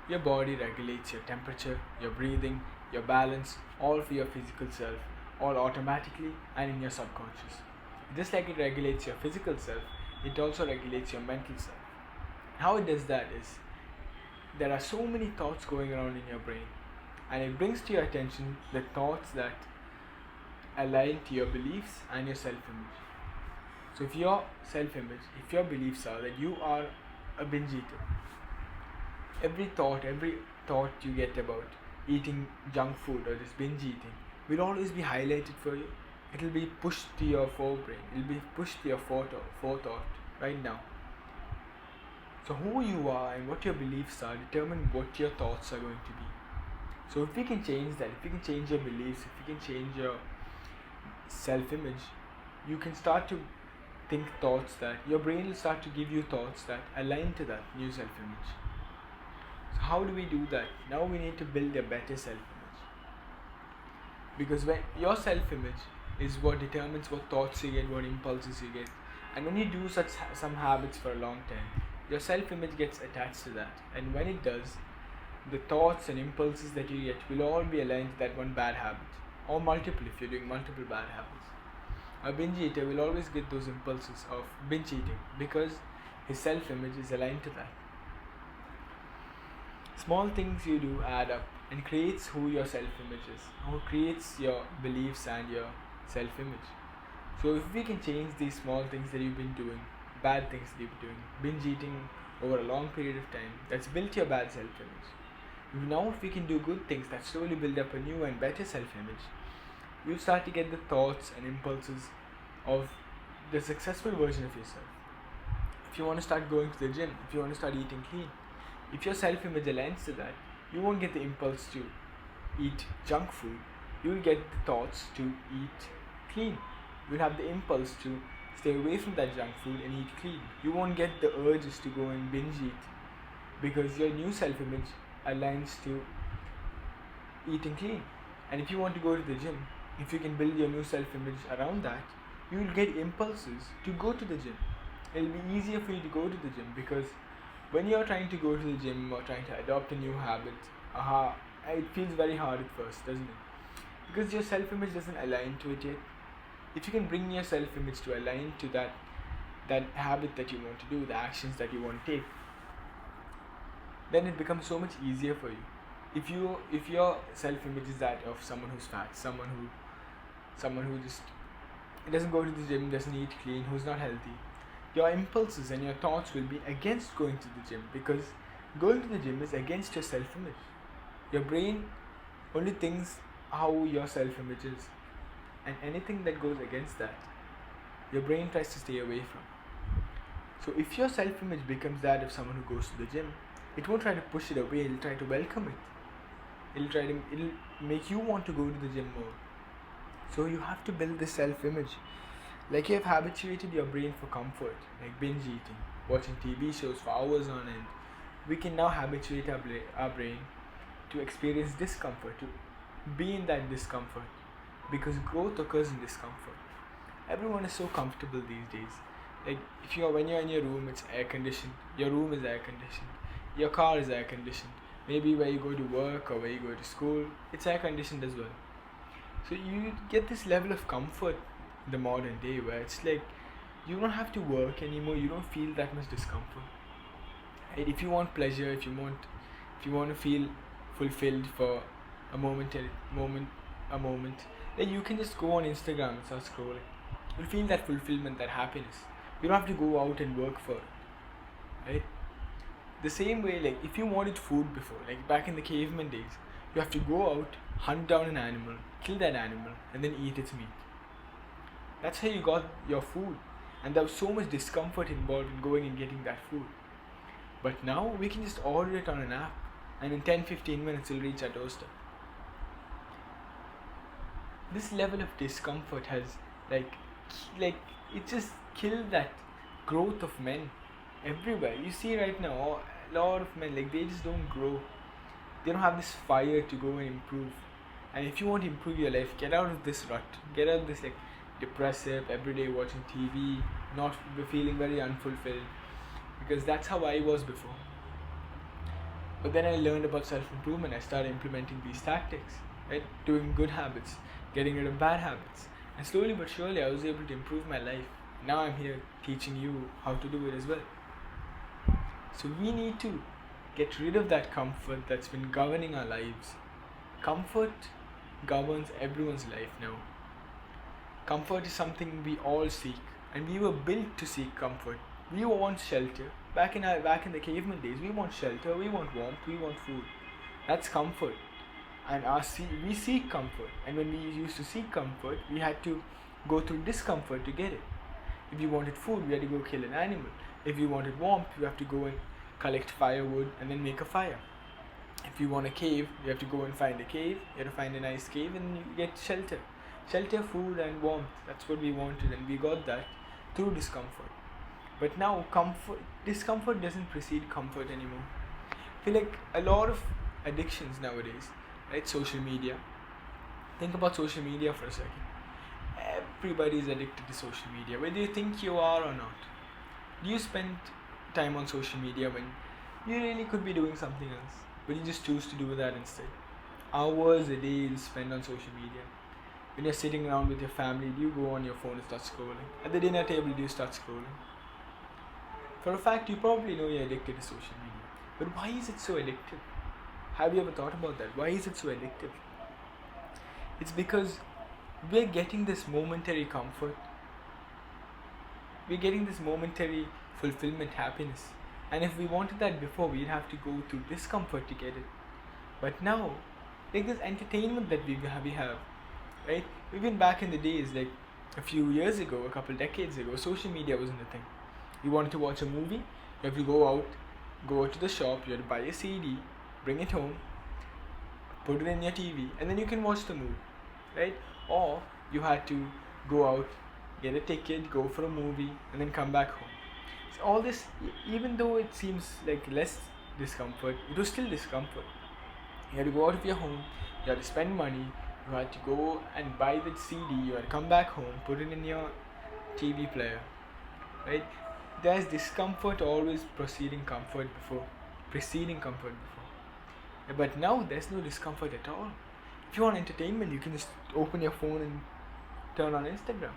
Your body regulates your temperature, your breathing, your balance, all for your physical self, all automatically and in your subconscious. Just like it regulates your physical self, it also regulates your mental self. How it does that is there are so many thoughts going around in your brain, and it brings to your attention the thoughts that align to your beliefs and your self image. So, if your self image, if your beliefs are that you are a binge eater, every thought you get about eating junk food or just binge eating will always be highlighted for you. It will be pushed to your forebrain, it will be pushed to your forethought right now. So, who you are and what your beliefs are determine what your thoughts are going to be. So, if we can change that, if we can change your beliefs, if we can change your self image, you can start to think thoughts that your brain will start to give you thoughts that align to that new self image. So, how do we do that? Now we need to build a better self image. Because when your self image is what determines what thoughts you get, what impulses you get, and when you do some habits for a long time, your self image gets attached to that, and when it does, the thoughts and impulses that you get will all be aligned to that one bad habit, or multiple if you're doing multiple bad habits. A binge eater will always get those impulses of binge eating because his self image is aligned to that. Small things you do add up and creates who your self image is, who creates your beliefs and your self image. So if we can change these small things that you've been doing, bad things that you've been doing, binge eating over a long period of time, that's built your bad self image. Now if we can do good things that slowly build up a new and better self image, you start to get the thoughts and impulses of the successful version of yourself. If you want to start going to the gym, if you want to start eating clean, if your self image aligns to that, you won't get the impulse to eat junk food. You will get the thoughts to eat clean. You will have the impulse to stay away from that junk food and eat clean. You won't get the urges to go and binge eat because your new self image aligns to eating clean. And if you want to go to the gym, if you can build your new self image around that, you will get impulses to go to the gym. It will be easier for you to go to the gym because when you're trying to go to the gym or trying to adopt a new habit, it feels very hard at first, doesn't it? Because your self image doesn't align to it yet. If you can bring your self image to align to that habit that you want to do, the actions that you want to take, then it becomes so much easier for you. If your self image is that of someone who's fat, someone who just doesn't go to the gym, doesn't eat clean, who's not healthy, your impulses and your thoughts will be against going to the gym because going to the gym is against your self image. Your brain only thinks how your self image is, and anything that goes against that, your brain tries to stay away from. So if your self image becomes that of someone who goes to the gym, it won't try to push it away, it'll try to welcome it. It'll make you want to go to the gym more. So you have to build this self image. Like you have habituated your brain for comfort, like binge eating, watching TV shows for hours on end. We can now habituate our brain to experience discomfort, to be in that discomfort, because growth occurs in discomfort. Everyone is so comfortable these days. Like when you're in your room, it's air conditioned. Your room is air conditioned. Your car is air conditioned. Maybe where you go to work or where you go to school, it's air conditioned as well. So you get this level of comfort in the modern day where it's like you don't have to work anymore. You don't feel that much discomfort. Right? If you want pleasure, if you want to feel fulfilled for a moment, then you can just go on Instagram and start scrolling. You'll feel that fulfillment, that happiness. You don't have to go out and work for it. Right? The same way, like if you wanted food before, like back in the caveman days, you have to go out, hunt down an animal, kill that animal, and then eat its meat. That's how you got your food, and there was so much discomfort involved in going and getting that food. But now we can just order it on an app, and in 10-15 minutes it'll reach our doorstep. This level of discomfort has like it just killed that growth of men everywhere. You see right now a lot of men, like they just don't grow. They don't have this fire to go and improve. And if you want to improve your life, get out of this rut, get out of this like depressive everyday watching TV, not feeling very unfulfilled, because that's how I was before. But then I learned about self-improvement. I started implementing these tactics, right? Doing good habits, getting rid of bad habits. And slowly but surely I was able to improve my life. Now I'm here teaching you how to do it as well. So we need to get rid of that comfort that's been governing our lives. Comfort governs everyone's life now. Comfort is something we all seek, and we were built to seek comfort. We want shelter. Back in the caveman days, we want shelter, we want warmth, we want food. That's comfort. And we seek comfort. And when we used to seek comfort, we had to go through discomfort to get it. If you wanted food, we had to go kill an animal. If you wanted warmth, you have to go and collect firewood and then make a fire. If you want a cave, you have to go and find a cave. You have to find a nice cave and you get shelter. Shelter, food and warmth. That's what we wanted, and we got that through discomfort. But now discomfort doesn't precede comfort anymore. I feel like a lot of addictions nowadays, right? Social media. Think about social media for a second. Everybody is addicted to social media, whether you think you are or not. Do you spend time on social media when you really could be doing something else, but you just choose to do that instead? Hours a day you spend on social media. When you're sitting around with your family, do you go on your phone and start scrolling? At the dinner table, do you start scrolling? For a fact, you probably know you're addicted to social media. But why is it so addictive? Have you ever thought about that? Why is it so addictive? It's because we're getting this momentary comfort. We're getting this momentary fulfillment, happiness. And if we wanted that before, we'd have to go through discomfort to get it. But now, like this entertainment that we have, right? Even back in the days, like a few years ago, a couple decades ago, social media wasn't a thing. You wanted to watch a movie, you have to go out to the shop, you have to buy a CD, bring it home, put it in your TV, and then you can watch the movie, right? Or you had to go out, get a ticket, go for a movie, and then come back home. So all this, even though it seems like less discomfort, it was still discomfort. You had to go out of your home, you had to spend money, you had to go and buy the CD, you had to come back home, put it in your TV player, right? There's discomfort always preceding comfort before. But now there's no discomfort at all. If you want entertainment, you can just open your phone and turn on Instagram.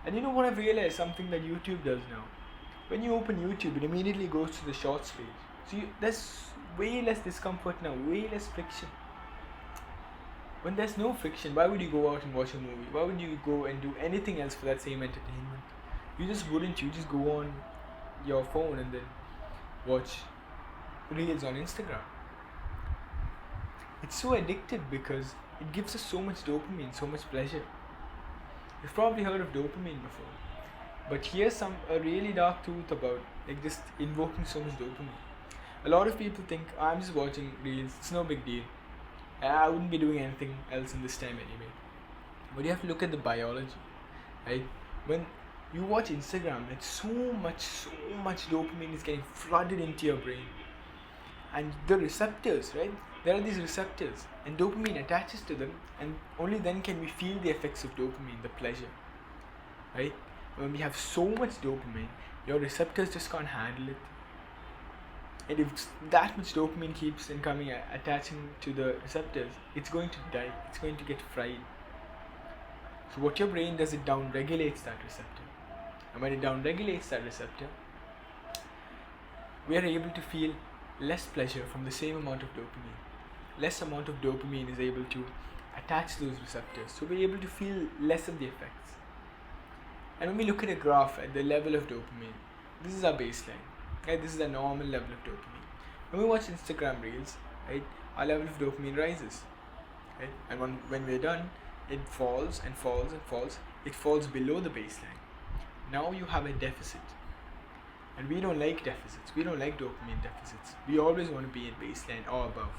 And you know what I've realized? Something that YouTube does now. When you open YouTube, it immediately goes to the shorts page. So there's way less discomfort now, way less friction. When there's no friction, why would you go out and watch a movie? Why would you go and do anything else for that same entertainment? You just wouldn't. You just go on your phone and then watch reels on Instagram. It's so addictive because it gives us so much dopamine, so much pleasure. You've probably heard of dopamine before. But here's a really dark truth about like just invoking so much dopamine. A lot of people think, I'm just watching reels, it's no big deal. I wouldn't be doing anything else in this time anyway. But you have to look at the biology, right? When you watch Instagram, it's so much dopamine is getting flooded into your brain. And the receptors, right? There are these receptors and dopamine attaches to them, and only then can we feel the effects of dopamine, the pleasure, right? When we have so much dopamine, your receptors just can't handle it. And if that much dopamine keeps incoming, attaching to the receptors, it's going to die, it's going to get fried. So what your brain does, it down-regulates that receptor. And when it down-regulates that receptor, we are able to feel less pleasure from the same amount of dopamine. Less amount of dopamine is able to attach those receptors. So we're able to feel less of the effects. And when we look at a graph at the level of dopamine, this is our baseline. Right? This is a normal level of dopamine. When we watch Instagram reels, right, our level of dopamine rises. Right? And when we're done, it falls and falls and falls. It falls below the baseline. Now you have a deficit. And we don't like deficits. We don't like dopamine deficits. We always want to be in baseline or above.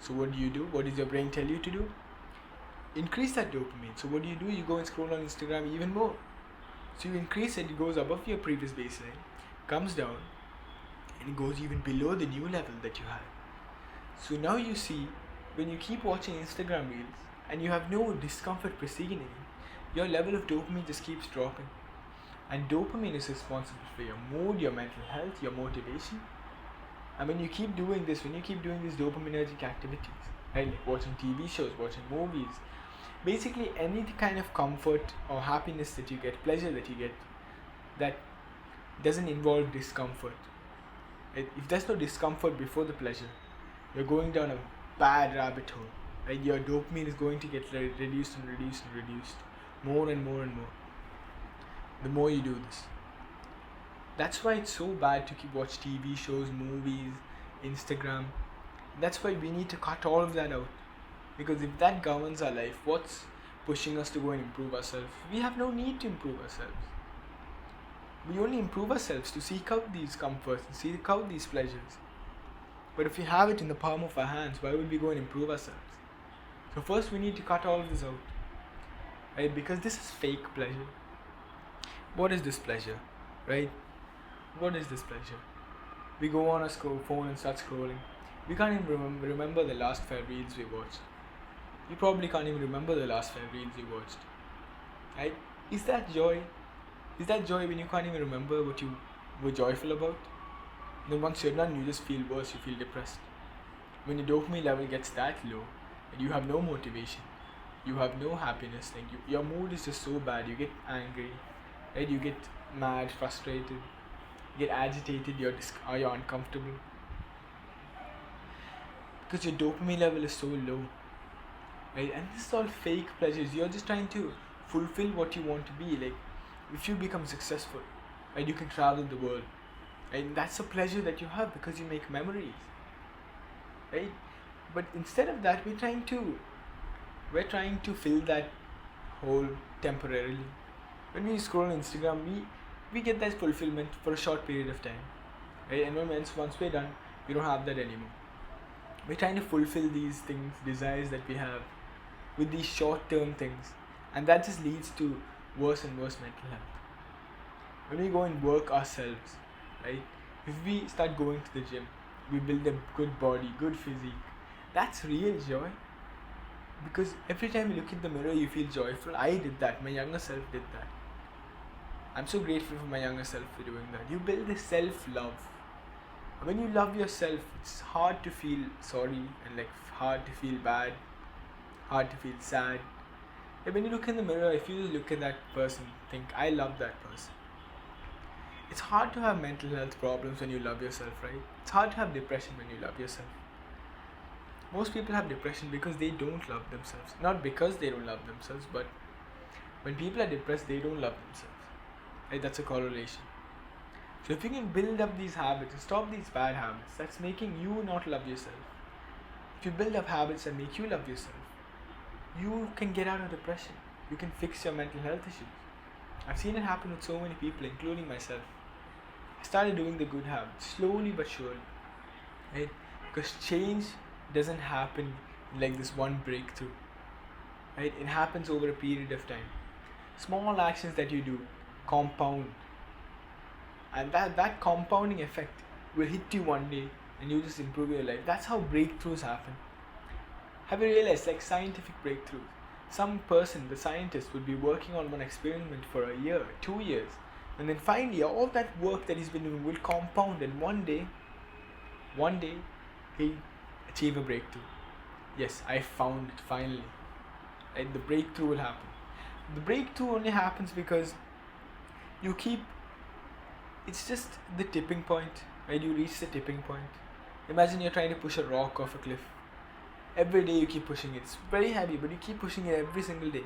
So what do? What does your brain tell you to do? Increase that dopamine. So what do? You go and scroll on Instagram even more. So you increase it, it goes above your previous baseline, comes down, and it goes even below the new level that you had. So now you see, when you keep watching Instagram reels and you have no discomfort preceding it, your level of dopamine just keeps dropping. And dopamine is responsible for your mood, your mental health, your motivation. And when you keep doing this, when you keep doing these dopaminergic activities, right, like watching TV shows, watching movies, basically any kind of comfort or happiness that you get, pleasure that you get, that doesn't involve discomfort. If there's no discomfort before the pleasure, you're going down a bad rabbit hole. Right? Your dopamine is going to get reduced and reduced and reduced, more and more and more. The more you do this, that's why it's so bad to keep watch TV shows, movies, Instagram. That's why we need to cut all of that out. Because if that governs our life, what's pushing us to go and improve ourselves? We have no need to improve ourselves. We only improve ourselves to seek out these comforts and seek out these pleasures. But if we have it in the palm of our hands, why would we go and improve ourselves? So first we need to cut all of this out. Right? Because this is fake pleasure. What is this pleasure? Right? What is this pleasure? We go on our phone and start scrolling. We can't even remember the last 5 reels we watched. You probably can't even remember the last 5 reels you watched. Right? Is that joy? Is that joy when you can't even remember what you were joyful about? Then once you're done, you just feel worse, you feel depressed. When your dopamine level gets that low, and you have no motivation, you have no happiness, like your mood is just so bad, you get angry, right? You get mad, frustrated, you get agitated, you're uncomfortable. Because your dopamine level is so low. Right? And this is all fake pleasures. You're just trying to fulfill what you want to be. Like, if you become successful, right, you can travel the world. And that's a pleasure that you have because you make memories. Right? But instead of that, we're trying to fill that hole temporarily. When we scroll on Instagram, we get that fulfillment for a short period of time. Right? And once we're done, we don't have that anymore. We're trying to fulfill these things, desires that we have, with these short-term things, and that just leads to worse and worse mental health. When we go and work ourselves, right? If we start going to the gym, we build a good body, good physique. That's real joy. Because every time you look in the mirror, you feel joyful. I did that. My younger self did that. I'm so grateful for my younger self for doing that. You build this self-love. When you love yourself, it's hard to feel sorry and hard to feel bad, hard to feel sad. And when you look in the mirror, if you look at that person, think, I love that person. It's hard to have mental health problems when you love yourself, right? It's hard to have depression when you love yourself. Most people have depression because they don't love themselves. Not because they don't love themselves, but when people are depressed, they don't love themselves. Right? That's a correlation. So if you can build up these habits and stop these bad habits, that's making you not love yourself. If you build up habits that make you love yourself, you can get out of depression. You can fix your mental health issues. I've seen it happen with so many people, including myself. I started doing the good habits, slowly but surely. Right? Because change doesn't happen in like this one breakthrough. Right? It happens over a period of time. Small actions that you do compound. And that compounding effect will hit you one day and you just improve your life. That's how breakthroughs happen. Have you realized, like scientific breakthroughs? Some person, the scientist, would be working on one experiment for a year, 2 years. And then finally, all that work that he's been doing will compound, and one day, he'll achieve a breakthrough. Yes, I found it finally. And the breakthrough will happen. The breakthrough only happens because it's just the tipping point, right? You reach the tipping point. Imagine you're trying to push a rock off a cliff. Every day you keep pushing it. It's very heavy, but you keep pushing it every single day.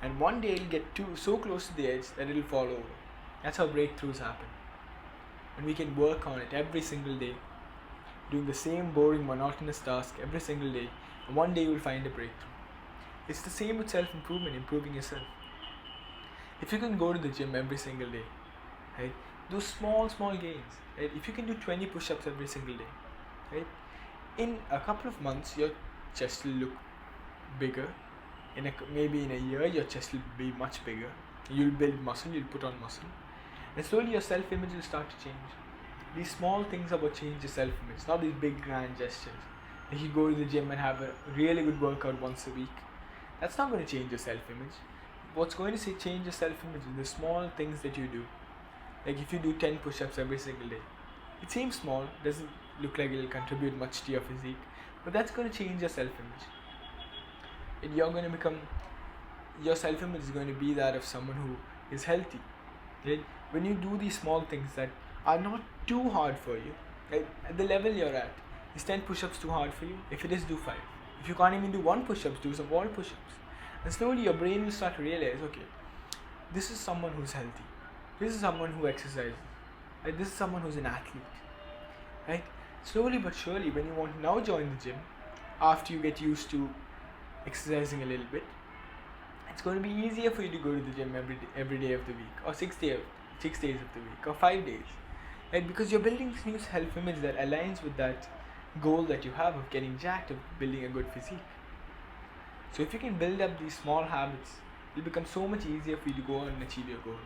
And one day it'll get so close to the edge that it'll fall over. That's how breakthroughs happen. And we can work on it every single day, doing the same boring, monotonous task every single day. And one day you'll find a breakthrough. It's the same with self-improvement, improving yourself. If you can go to the gym every single day, right? Do small gains, right? If you can do 20 push-ups every single day, right? In a couple of months, your chest will look bigger. Maybe in a year, your chest will be much bigger. You'll build muscle, you'll put on muscle. And slowly your self-image will start to change. These small things are what change your self-image, not these big grand gestures. Like you go to the gym and have a really good workout once a week. That's not going to change your self-image. What's going to change your self-image is the small things that you do. Like if you do 10 push-ups every single day. It seems small, look like it'll contribute much to your physique, but that's going to change your self-image. And you're going to become, your self-image is going to be that of someone who is healthy. Right? When you do these small things that are not too hard for you, right? At the level you're at, is 10 push-ups too hard for you? If it is, do 5. If you can't even do 1 push-ups, do some wall push-ups. And slowly your brain will start to realize, okay, this is someone who's healthy. This is someone who exercises. Right? This is someone who's an athlete. Right? Slowly but surely, when you want to now join the gym, after you get used to exercising a little bit, it's going to be easier for you to go to the gym every day of the week, or 6 days of the week, or 5 days. Right? Because you're building this new self-image that aligns with that goal that you have of getting jacked, of building a good physique. So if you can build up these small habits, it'll become so much easier for you to go on and achieve your goal.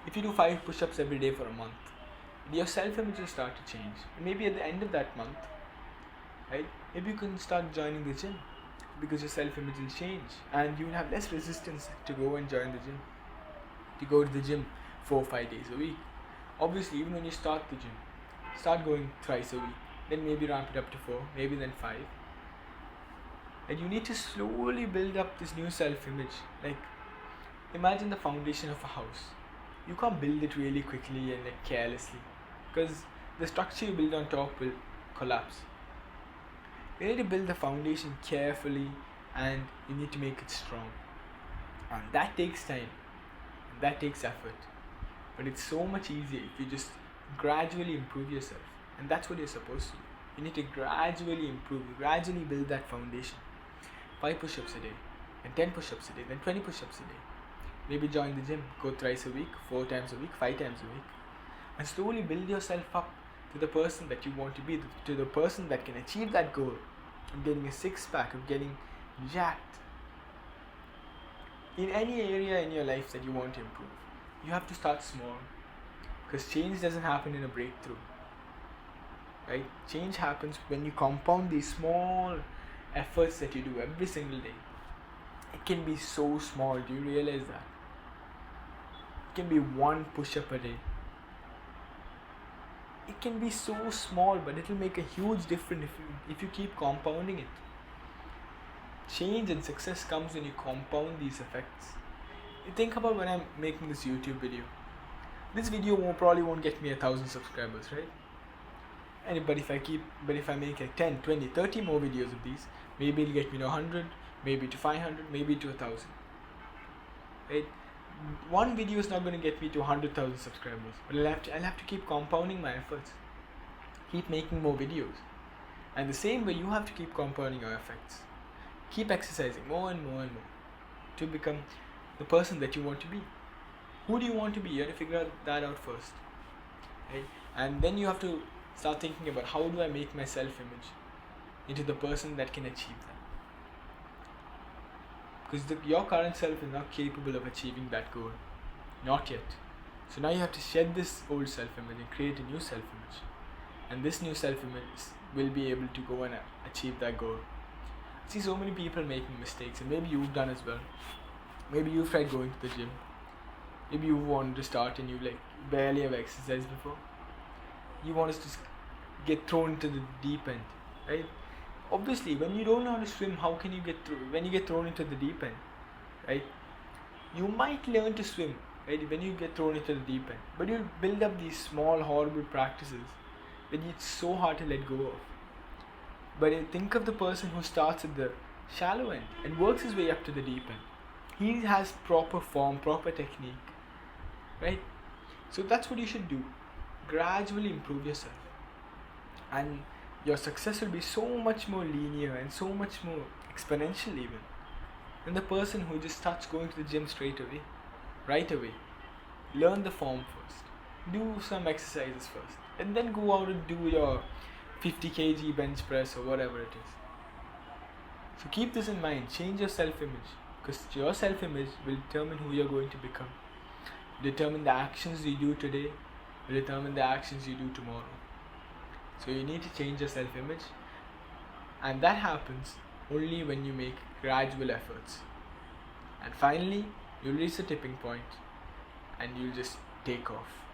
If you do 5 push-ups every day for a month, your self-image will start to change. And maybe at the end of that month, right, maybe you can start joining the gym, because your self-image will change and you will have less resistance to go and join the gym, to go to the gym 4 or 5 days a week. Obviously, even when you start the gym, start going thrice a week, then maybe ramp it up to 4, maybe then 5. And you need to slowly build up this new self-image. Like, imagine the foundation of a house. You can't build it really quickly and like carelessly, because the structure you build on top will collapse. You need to build the foundation carefully, and you need to make it strong. And that takes time, and that takes effort. But it's so much easier if you just gradually improve yourself. And that's what you're supposed to do. You need to gradually improve, gradually build that foundation. 5 push-ups a day, then 10 push-ups a day, then 20 push-ups a day. Maybe join the gym, go thrice a week, 4 times a week, 5 times a week. And slowly build yourself up to the person that you want to be, to the person that can achieve that goal of getting a 6-pack, of getting jacked. In any area in your life that you want to improve, you have to start small, because change doesn't happen in a breakthrough. Right? Change happens when you compound these small efforts that you do every single day. It can be so small. Do you realize that? It can be 1 push-up a day. It can be so small, but it will make a huge difference if you keep compounding it. Change and success comes when you compound these effects. You think about when I'm making this YouTube video. This video probably won't get me 1,000 subscribers, right? But if I make like 10, 20, 30 more videos of these, maybe it'll get me to 100, maybe to 500, maybe to 1,000. Right? One video is not going to get me to 100,000 subscribers, but I'll have to keep compounding my efforts, keep making more videos. And the same way, you have to keep compounding your effects. Keep exercising more and more and more to become the person that you want to be. Who do you want to be? You have to figure that out first. Right? And then you have to start thinking about, how do I make my self-image into the person that can achieve that? Because your current self is not capable of achieving that goal. Not yet. So now you have to shed this old self-image and create a new self-image. And this new self-image will be able to go and achieve that goal. I see so many people making mistakes, and maybe you've done as well. Maybe you've tried going to the gym. Maybe you wanted to start and you barely have exercised before. You want to just get thrown into the deep end, right? Obviously, when you don't know how to swim, how can you when you get thrown into the deep end, right? You might learn to swim, right, when you get thrown into the deep end, but you'll build up these small, horrible practices that it's so hard to let go of. But think of the person who starts at the shallow end and works his way up to the deep end. He has proper form, proper technique, right? So that's what you should do. Gradually improve yourself, and your success will be so much more linear and so much more exponential even than the person who just starts going to the gym straight away, right away. Learn the form first, do some exercises first, and then go out and do your 50 kg bench press or whatever it is. So keep this in mind. Change your self-image, because your self-image will determine who you're going to become, determine the actions you do today, will determine the actions you do tomorrow. So you need to change your self-image, and that happens only when you make gradual efforts. And finally, you'll reach the tipping point and you'll just take off.